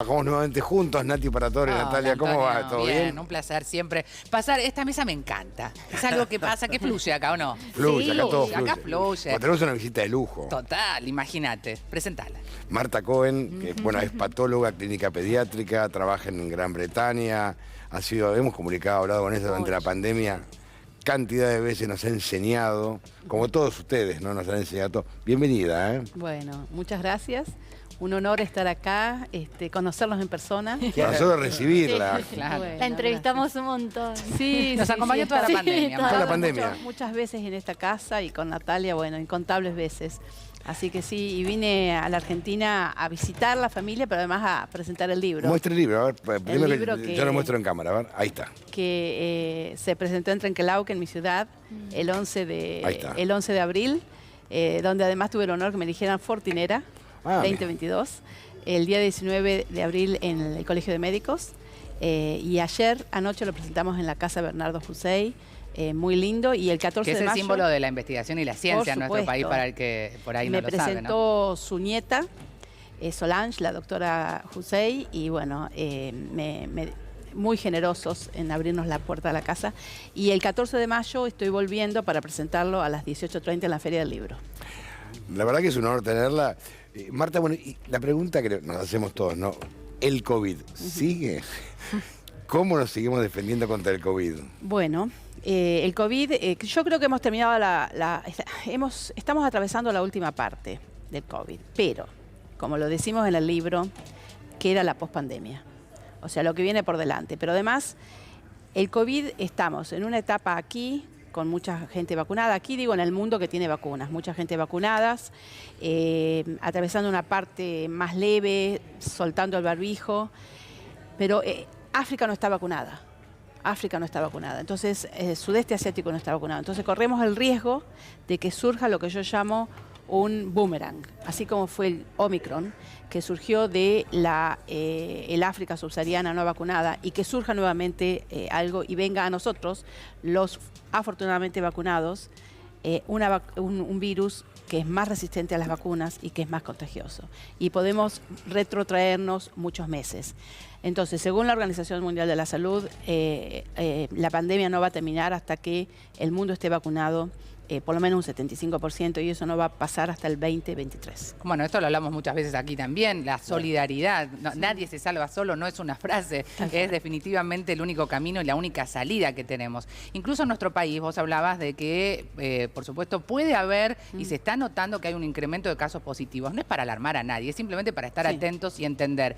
Trabajamos nuevamente juntos, Nati Paratore, Natalia, ¿cómo va? ¿Todo bien? Un placer siempre. Pasar, esta mesa me encanta. Es algo que pasa, que fluye acá, ¿o no? Fluye, Sí, acá todo fluye. acá fluye. Como tenemos una visita de lujo. Total, imagínate. Presentala. Marta Cohen, que bueno, es patóloga clínica pediátrica, trabaja en Gran Bretaña, hemos comunicado, hablado con ella durante la pandemia, cantidad de veces nos ha enseñado, como todos ustedes, ¿no? Nos han enseñado todo. Bienvenida, ¿eh? Bueno, muchas gracias. Un honor estar acá, conocerlos en persona. Para nosotros recibirla. Sí, claro. Bueno, La entrevistamos un montón. Sí, Nos acompañó toda la pandemia. Toda la pandemia. Muchas veces en esta casa y con Natalia, bueno, incontables veces. Así que sí, y vine a la Argentina a visitar la familia, pero además a presentar el libro. Muestre el libro, a ver, primero libro que que- yo lo muestro en cámara, a ver, ahí está. Que se presentó en Trenquelauquen, en mi ciudad, el 11 Ahí está. de abril, donde además tuve el honor que me eligieran Fortinera 2022, el día 19 de abril en el Colegio de Médicos, y ayer anoche lo presentamos en la Casa Bernardo Hussein, muy lindo, y el 14 Que es de el mayo... símbolo de la investigación y la ciencia en nuestro supuesto. país, para el que por ahí me no lo sabe, ¿no? presentó su nieta, Solange, la doctora Hussein, y bueno, muy generosos en abrirnos la puerta de la casa. Y el 14 de mayo estoy volviendo para presentarlo a las 18:30 en la Feria del Libro. La verdad que es un honor tenerla. Marta, bueno, y la pregunta que nos hacemos todos, ¿no? ¿El COVID sigue? ¿Cómo nos seguimos defendiendo contra el COVID? Bueno, el COVID, yo creo que hemos terminado estamos atravesando la última parte del COVID, pero, como lo decimos en el libro, queda la pospandemia. O sea, lo que viene por delante. Pero además, el COVID, estamos en una etapa aquí, con mucha gente vacunada. Aquí digo en el mundo que tiene vacunas, mucha gente vacunadas, atravesando una parte más leve, soltando el barbijo, pero África no está vacunada. África no está vacunada. Entonces, el sudeste asiático no está vacunado. Entonces, corremos el riesgo de que surja lo que yo llamo un boomerang, así como fue el Omicron, que surgió de el África subsahariana no vacunada, y que surja nuevamente algo y venga a nosotros, los afortunadamente vacunados, un virus que es más resistente a las vacunas y que es más contagioso. Y podemos retrotraernos muchos meses. Entonces, según la Organización Mundial de la Salud, la pandemia no va a terminar hasta que el mundo esté vacunado, por lo menos un 75%, y eso no va a pasar hasta el 2023. Bueno, esto lo hablamos muchas veces aquí también, la solidaridad. Nadie se salva solo, no es una frase, es definitivamente el único camino y la única salida que tenemos. Incluso en nuestro país, vos hablabas de que, por supuesto, puede haber y se está notando que hay un incremento de casos positivos. No es para alarmar a nadie, es simplemente para estar atentos y entender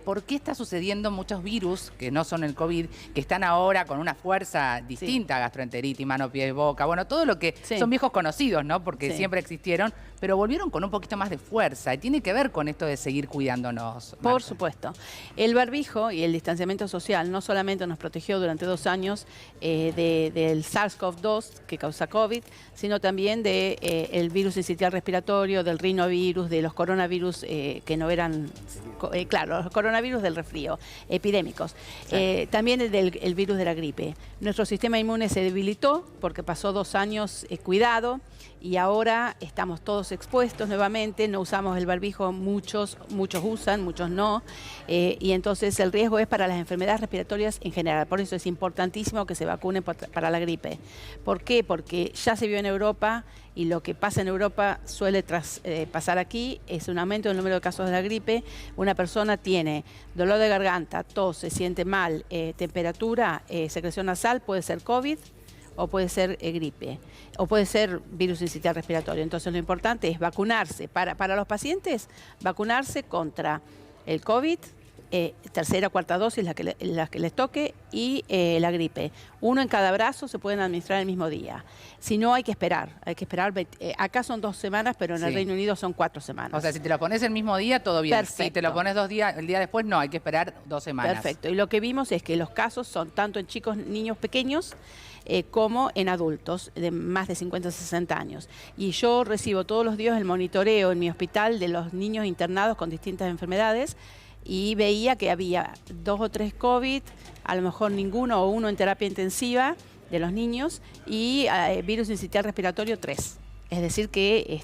por qué está sucediendo muchos virus, que no son el COVID, que están ahora con una fuerza distinta, gastroenteritis, mano, pie, boca, bueno, todo lo que son viejos conocidos, ¿no? Porque siempre existieron, pero volvieron con un poquito más de fuerza y tiene que ver con esto de seguir cuidándonos, Marta. Por supuesto. El barbijo y el distanciamiento social no solamente nos protegió durante 2 años del SARS-CoV-2 que causa COVID, sino también del virus sincitial respiratorio, del rinovirus, de los coronavirus que no eran, claro, los coronavirus del resfrío, epidémicos. También el virus de la gripe. Nuestro sistema inmune se debilitó porque pasó 2 años cuidado, y ahora estamos todos expuestos nuevamente, no usamos el barbijo, muchos usan, muchos no, y entonces el riesgo es para las enfermedades respiratorias en general. Por eso es importantísimo que se vacunen para la gripe. ¿Por qué? Porque ya se vio en Europa, y lo que pasa en Europa suele pasar aquí, es un aumento del número de casos de la gripe. Una persona tiene dolor de garganta, tos, se siente mal, temperatura, secreción nasal, puede ser COVID, o puede ser gripe, o puede ser virus sincitial respiratorio. Entonces lo importante es vacunarse. Para los pacientes, vacunarse contra el COVID, tercera, cuarta dosis, las que les toque, y la gripe. 1 en cada brazo, se pueden administrar el mismo día. Si no, hay que esperar. Acá son 2 semanas, pero en el Reino Unido son 4 semanas. O sea, si te lo pones el mismo día, todo bien. Perfecto. Si te lo pones el día después, no, hay que esperar 2 semanas. Perfecto. Y lo que vimos es que los casos son tanto en chicos, niños pequeños, como en adultos de más de 50, 60 años. Y yo recibo todos los días el monitoreo en mi hospital de los niños internados con distintas enfermedades, y veía que había 2 o 3 COVID, a lo mejor ninguno o uno en terapia intensiva de los niños, y virus sincitial respiratorio 3. Es decir, que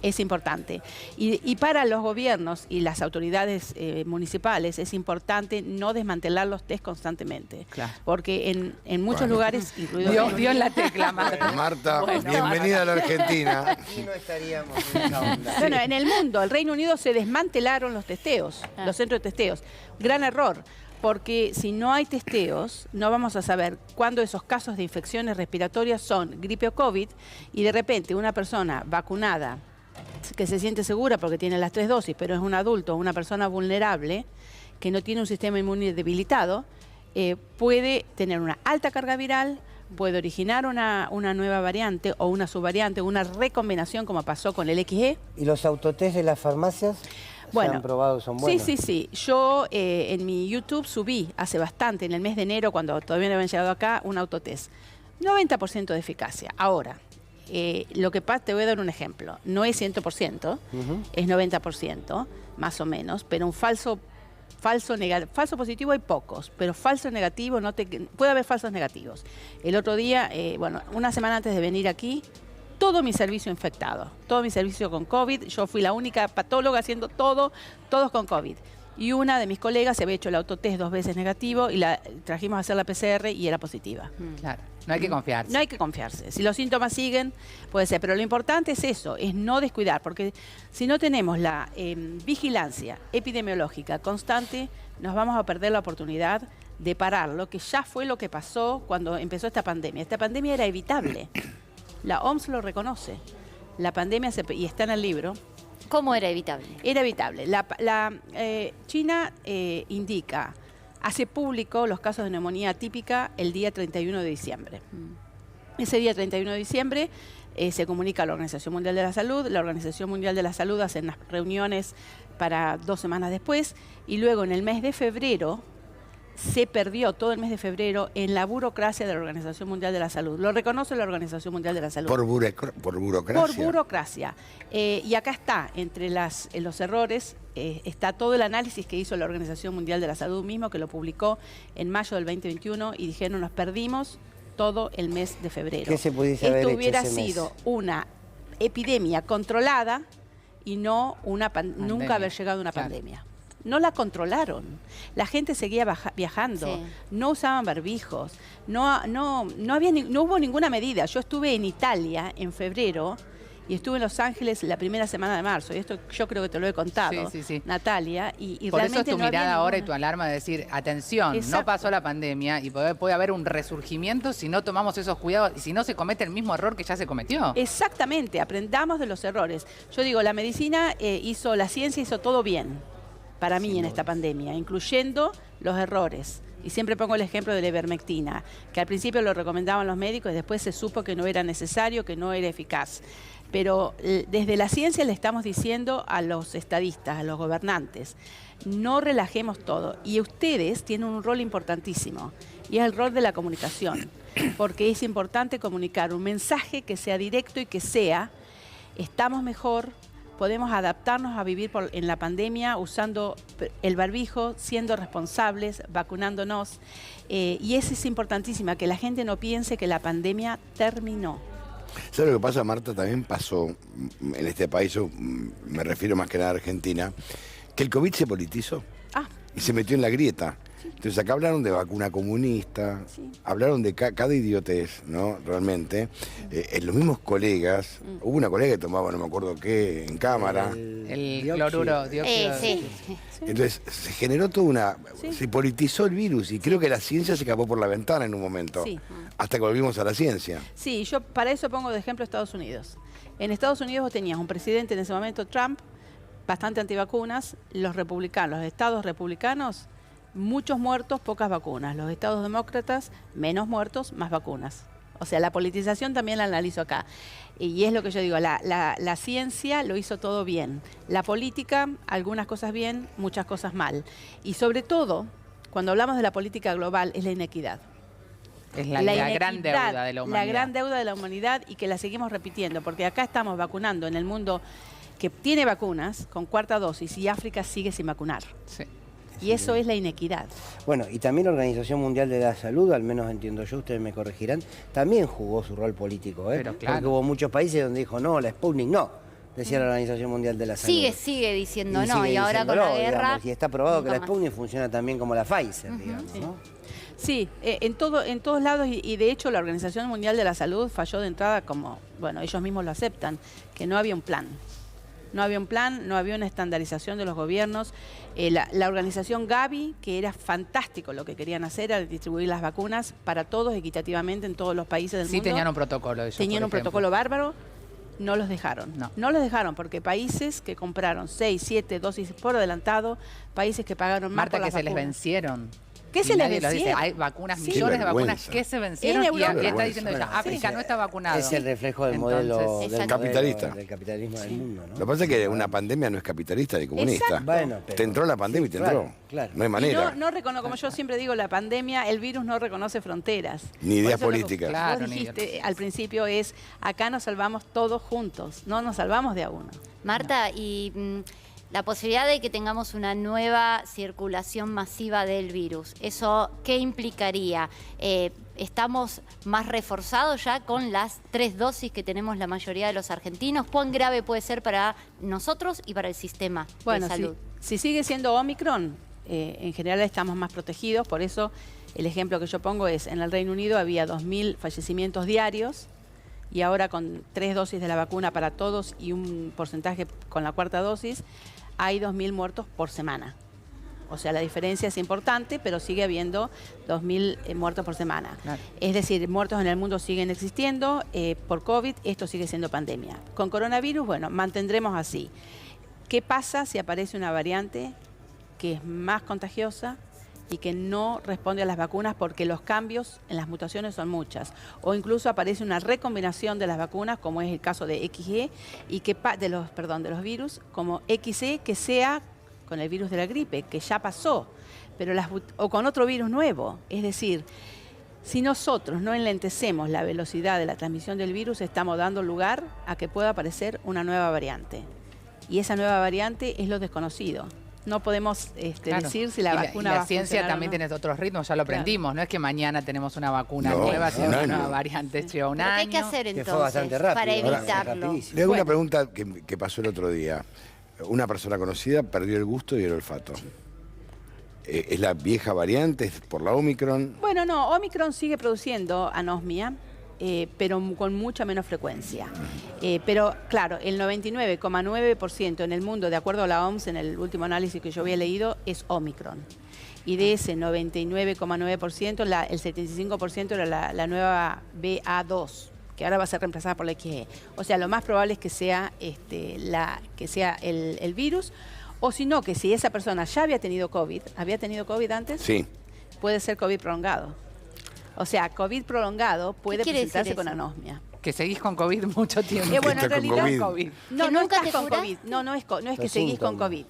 es importante. Y para los gobiernos y las autoridades municipales es importante no desmantelar los test constantemente. Claro. Porque en muchos lugares, incluidos... Dio en la tecla, Marta. Marta, bienvenida a la Argentina. Aquí no estaríamos en esa onda. Bueno, en el mundo, el Reino Unido se desmantelaron los testeos, los centros de testeos. Gran error. Porque si no hay testeos, no vamos a saber cuándo esos casos de infecciones respiratorias son gripe o COVID, y de repente una persona vacunada que se siente segura porque tiene las 3 dosis, pero es un adulto, una persona vulnerable, que no tiene un sistema inmune debilitado, puede tener una alta carga viral, puede originar una nueva variante o una subvariante, una recombinación como pasó con el XE. ¿Y los autotest de las farmacias? Bueno, ¿Se han probado, son buenos? Sí. Yo en mi YouTube subí hace bastante, en el mes de enero, cuando todavía no habían llegado acá, un autotest. 90% de eficacia. Ahora, lo que pasa, te voy a dar un ejemplo. No es 100%, es 90%, más o menos, pero un falso positivo hay pocos, pero falso negativo puede haber falsos negativos. El otro día, una semana antes de venir aquí, todo mi servicio infectado, todo mi servicio con COVID. Yo fui la única patóloga haciendo todos con COVID. Y una de mis colegas se había hecho el autotest 2 veces negativo y la trajimos a hacer la PCR y era positiva. Claro, no hay que confiarse. No hay que confiarse. Si los síntomas siguen, puede ser. Pero lo importante es eso, es no descuidar, porque si no tenemos la vigilancia epidemiológica constante, nos vamos a perder la oportunidad de parar lo que ya fue lo que pasó cuando empezó esta pandemia. Esta pandemia era evitable. La OMS lo reconoce. La pandemia, y está en el libro. ¿Cómo era evitable? Era evitable. China indica, hace público los casos de neumonía atípica el día 31 de diciembre. Ese día 31 de diciembre se comunica a la Organización Mundial de la Salud. La Organización Mundial de la Salud hace unas reuniones para 2 semanas después. Y luego en el mes de febrero, se perdió todo el mes de febrero en la burocracia de la Organización Mundial de la Salud. Lo reconoce la Organización Mundial de la Salud. Por burocracia. Por burocracia. Y acá está, entre los errores, está todo el análisis que hizo la Organización Mundial de la Salud mismo, que lo publicó en mayo del 2021, y dijeron, nos perdimos todo el mes de febrero. ¿Qué se pudiese haber Esto hecho hubiera ese mes? sido una epidemia controlada y no nunca haber llegado a una pandemia. No la controlaron. La gente seguía viajando, Sí. no usaban barbijos, no hubo ninguna medida. Yo estuve en Italia en febrero y estuve en Los Ángeles la primera semana de marzo. Y esto yo creo que te lo he contado, Sí. Natalia. Y Por eso es realmente tu no había mirada ahora y ninguna. tu alarma de decir, atención, Exacto. no pasó la pandemia y puede haber un resurgimiento si no tomamos esos cuidados y si no se comete el mismo error que ya se cometió. Exactamente, aprendamos de los errores. Yo digo, la medicina la ciencia hizo todo bien para mí en esta pandemia, incluyendo los errores. Y siempre pongo el ejemplo de la ivermectina, que al principio lo recomendaban los médicos y después se supo que no era necesario, que no era eficaz. Pero desde la ciencia le estamos diciendo a los estadistas, a los gobernantes, no relajemos todo. Y ustedes tienen un rol importantísimo, y es el rol de la comunicación, porque es importante comunicar un mensaje que sea directo y que sea, estamos mejor, podemos adaptarnos a vivir en la pandemia usando el barbijo, siendo responsables, vacunándonos. Y eso es importantísimo, que la gente no piense que la pandemia terminó. ¿Sabes lo que pasa, Marta? También pasó en este país, yo me refiero más que nada a Argentina, que el COVID se politizó y se metió en la grieta. Entonces acá hablaron de vacuna comunista, hablaron de cada idiotez, ¿no? Realmente. Los mismos colegas, hubo una colega que tomaba, no me acuerdo qué, en cámara. El cloruro, dióxido. Sí. Entonces se generó toda se politizó el virus y creo que la ciencia se escapó por la ventana en un momento, Sí. hasta que volvimos a la ciencia. Sí, yo para eso pongo de ejemplo Estados Unidos. En Estados Unidos vos tenías un presidente en ese momento, Trump, bastante antivacunas, los republicanos, los estados republicanos, muchos muertos, pocas vacunas. Los estados demócratas, menos muertos, más vacunas. O sea, la politización también la analizo acá. Y es lo que yo digo, la ciencia lo hizo todo bien. La política, algunas cosas bien, muchas cosas mal. Y sobre todo, cuando hablamos de la política global, es la inequidad. Es la gran deuda de la humanidad. La gran deuda de la humanidad, y que la seguimos repitiendo, porque acá estamos vacunando en el mundo que tiene vacunas con 4ª dosis y África sigue sin vacunar. Sí. Y eso es la inequidad. Bueno, y también la Organización Mundial de la Salud, al menos entiendo yo, ustedes me corregirán, también jugó su rol político, ¿eh? Pero claro. Porque hubo muchos países donde dijo, no, la Sputnik no, decía la Organización Mundial de la Salud. Sigue diciendo Y no, sigue y ahora con la diciéndolo, guerra... digamos, y está probado que la nunca más. Sputnik funciona también como la Pfizer, digamos, ¿no? Sí, en todos lados, y de hecho la Organización Mundial de la Salud falló de entrada como, bueno, ellos mismos lo aceptan, que no había un plan. No había un plan, no había una estandarización de los gobiernos. La organización Gavi, que era fantástico lo que querían hacer, era distribuir las vacunas para todos equitativamente en todos los países del mundo. Sí tenían un protocolo ellos, Tenían por un ejemplo. protocolo bárbaro, no los dejaron. No. No los dejaron porque países que compraron 6, 7 dosis por adelantado, países que pagaron más Marta, por que las se les vacunas. vencieron. ¿Qué Y se les nadie lo dice. vencieron? Hay vacunas, Sí. millones de Qué vacunas vergüenza. que se vencieron En y está Europa. diciendo ella, África no está vacunado. Es el reflejo del modelo, Entonces, del exacto. Capitalista. del capitalismo del mundo, ¿no? Lo que pasa es que una pandemia no es capitalista ni comunista. Exacto. Bueno, pero- Te entró la pandemia y te claro, entró. claro. No hay Y manera. no reconoce, como yo siempre digo, la pandemia, el virus no reconoce fronteras. Ni ideas Por eso lo que políticas. Claro, vos ni dijiste al principio es, acá nos salvamos todos juntos, no nos salvamos de a uno. Marta, y la posibilidad de que tengamos una nueva circulación masiva del virus, ¿eso qué implicaría? ¿Estamos más reforzados ya con las 3 dosis que tenemos la mayoría de los argentinos? ¿Cuán grave puede ser para nosotros y para el sistema Bueno, de salud? si sigue siendo Omicron, en general estamos más protegidos, por eso el ejemplo que yo pongo es, en el Reino Unido había 2.000 fallecimientos diarios, y ahora con 3 dosis de la vacuna para todos y un porcentaje con la 4ª dosis, hay 2.000 muertos por semana. O sea, la diferencia es importante, pero sigue habiendo 2.000 muertos por semana. Claro. Es decir, muertos en el mundo siguen existiendo por COVID, esto sigue siendo pandemia. Con coronavirus, bueno, mantendremos así. ¿Qué pasa si aparece una variante que es más contagiosa y que no responde a las vacunas porque los cambios en las mutaciones son muchas? O incluso aparece una recombinación de las vacunas, como es el caso de XE, y que de los virus, como XE, que sea con el virus de la gripe, que ya pasó, pero o con otro virus nuevo. Es decir, si nosotros no enlentecemos la velocidad de la transmisión del virus, estamos dando lugar a que pueda aparecer una nueva variante. Y esa nueva variante es lo desconocido. No podemos Claro. decir si la Y vacuna y va la a ciencia funcionar o también no. tiene otros ritmos, ya lo Claro. aprendimos. No es que mañana tenemos una vacuna No, nueva, sino un una año. nueva variante lleva un ¿Pero qué hay año. que hacer Que fue entonces bastante rápido, para ahora, evitarlo? rapidísimo. Le hago Bueno. una pregunta que pasó el otro día. Una persona conocida perdió el gusto y el olfato. ¿Es la vieja variante? ¿Es por la Omicron? Bueno, no, Omicron sigue produciendo anosmia, pero con mucha menos frecuencia. Pero claro, el 99,9% en el mundo, de acuerdo a la OMS, en el último análisis que yo había leído, es Omicron. Y de ese 99,9%, el 75% era la nueva BA2, que ahora va a ser reemplazada por la XE. O sea, lo más probable es que sea, el virus, o si no, que si esa persona ya había tenido COVID antes, Sí. puede ser COVID prolongado. O sea, COVID prolongado puede quiere decir presentarse con eso? anosmia. Que seguís con COVID mucho tiempo. Bueno, en Está con realidad COVID. No, ¿Que no nunca estás te con curaste? COVID. No es que Los seguís con síntomas. COVID.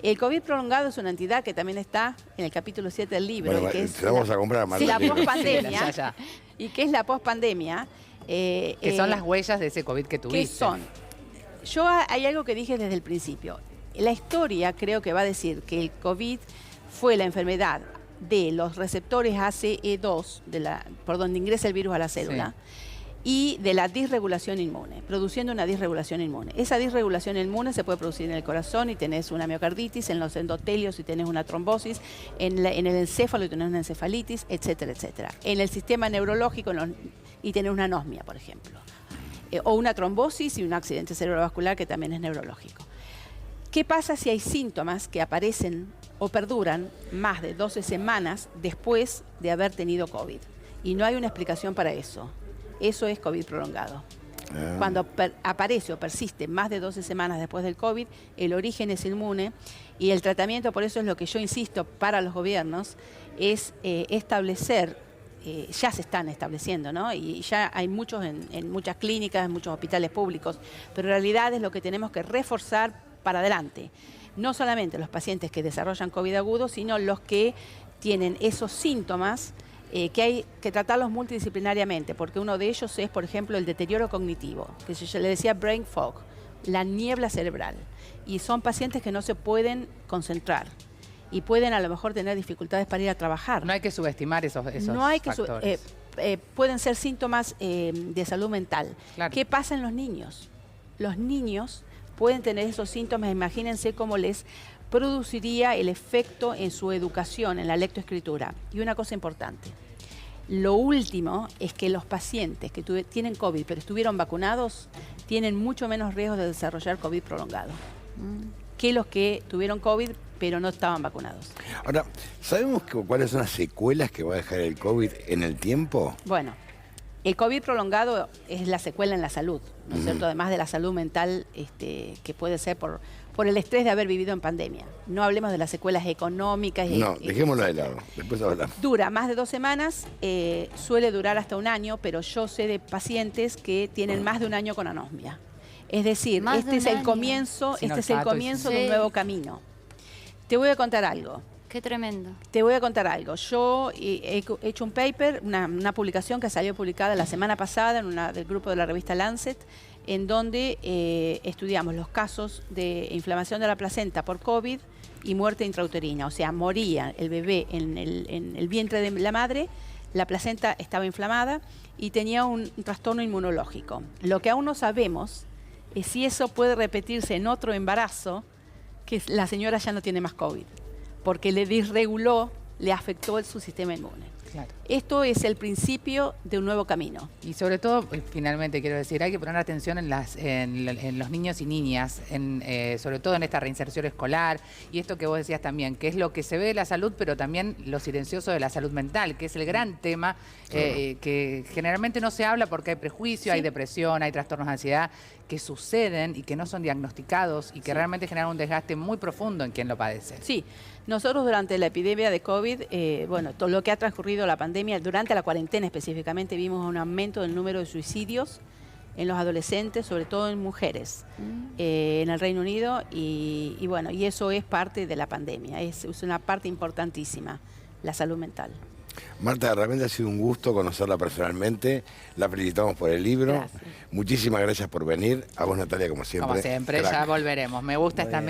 El COVID prolongado es una entidad que también está en el capítulo 7 del libro. Bueno, y que es te vamos a comprar, Marta, la el libro. pospandemia. Sí, ya. Y que es la pospandemia. Que son las huellas de ese COVID que ¿Qué tuviste. son? Hay algo que dije desde el principio. La historia creo que va a decir que el COVID fue la enfermedad de los receptores ACE2, por donde ingresa el virus a la célula, y de la disregulación inmune, produciendo una disregulación inmune. Esa disregulación inmune se puede producir en el corazón y tenés una miocarditis, en los endotelios y tenés una trombosis, en el encéfalo y tenés una encefalitis, etcétera, etcétera. En el sistema neurológico y tenés una anosmia, por ejemplo. O una trombosis y un accidente cerebrovascular que también es neurológico. ¿Qué pasa si hay síntomas que aparecen o perduran más de 12 semanas después de haber tenido COVID? Y no hay una explicación para eso. Eso es COVID prolongado. Cuando aparece o persiste más de 12 semanas después del COVID, el origen es inmune y el tratamiento, por eso es lo que yo insisto para los gobiernos, es establecer, ya se están estableciendo, ¿no? Y ya hay muchos en muchas clínicas, en muchos hospitales públicos, pero en realidad es lo que tenemos que reforzar para adelante. No solamente los pacientes que desarrollan COVID agudo, sino los que tienen esos síntomas que hay que tratarlos multidisciplinariamente, porque uno de ellos es, por ejemplo, el deterioro cognitivo, que yo le decía brain fog, la niebla cerebral. Y son pacientes que no se pueden concentrar. y pueden a lo mejor tener dificultades para ir a trabajar. No hay que subestimar esos No hay que factores. pueden ser síntomas de salud mental. Claro. ¿Qué pasa en los niños? Los niños pueden tener esos síntomas, imagínense cómo les produciría el efecto en su educación, en la lectoescritura. Y una cosa importante, lo último es que los pacientes que tienen COVID pero estuvieron vacunados tienen mucho menos riesgo de desarrollar COVID prolongado que los que tuvieron COVID pero no estaban vacunados. Ahora, ¿sabemos cuáles son las secuelas que va a dejar el COVID en el tiempo? Bueno, el COVID prolongado es la secuela en la salud, ¿no es cierto? Además de la salud mental, que puede ser por el estrés de haber vivido en pandemia. No hablemos de las secuelas económicas. No, dejémoslo de lado, después hablamos. Dura más de 2 semanas, suele durar hasta 1 año, pero yo sé de pacientes que tienen más de 1 año con anosmia. Es decir, Más este de es un el año. comienzo, Sin este es el olfato y comienzo sin- de un Sí. nuevo camino. Te voy a contar algo. Qué tremendo. Te voy a contar algo. Yo he hecho un paper, una publicación que salió publicada la semana pasada del grupo de la revista Lancet, en donde estudiamos los casos de inflamación de la placenta por COVID y muerte intrauterina. O sea, moría el bebé en el vientre de la madre, la placenta estaba inflamada y tenía un trastorno inmunológico. Lo que aún no sabemos es si eso puede repetirse en otro embarazo, que la señora ya no tiene más COVID, porque le desreguló, le afectó su sistema inmune. Claro. Esto es el principio de un nuevo camino. Y sobre todo, finalmente quiero decir, hay que poner atención en los niños y niñas, sobre todo en esta reinserción escolar y esto que vos decías también, que es lo que se ve de la salud, pero también lo silencioso de la salud mental, que es el gran tema que generalmente no se habla porque hay prejuicio, hay depresión, hay trastornos de ansiedad que suceden y que no son diagnosticados y que realmente generan un desgaste muy profundo en quien lo padece. Sí, nosotros durante la epidemia de COVID, bueno, todo lo que ha transcurrido la pandemia, durante la cuarentena específicamente, vimos un aumento del número de suicidios en los adolescentes, sobre todo en mujeres, en el Reino Unido, y bueno, y eso es parte de la pandemia, es una parte importantísima, la salud mental. Marta, realmente ha sido un gusto conocerla personalmente. La felicitamos por el libro. Gracias. Muchísimas gracias por venir. A vos, Natalia, como siempre. Como siempre, Crack. ya volveremos. Me gusta esta mesa.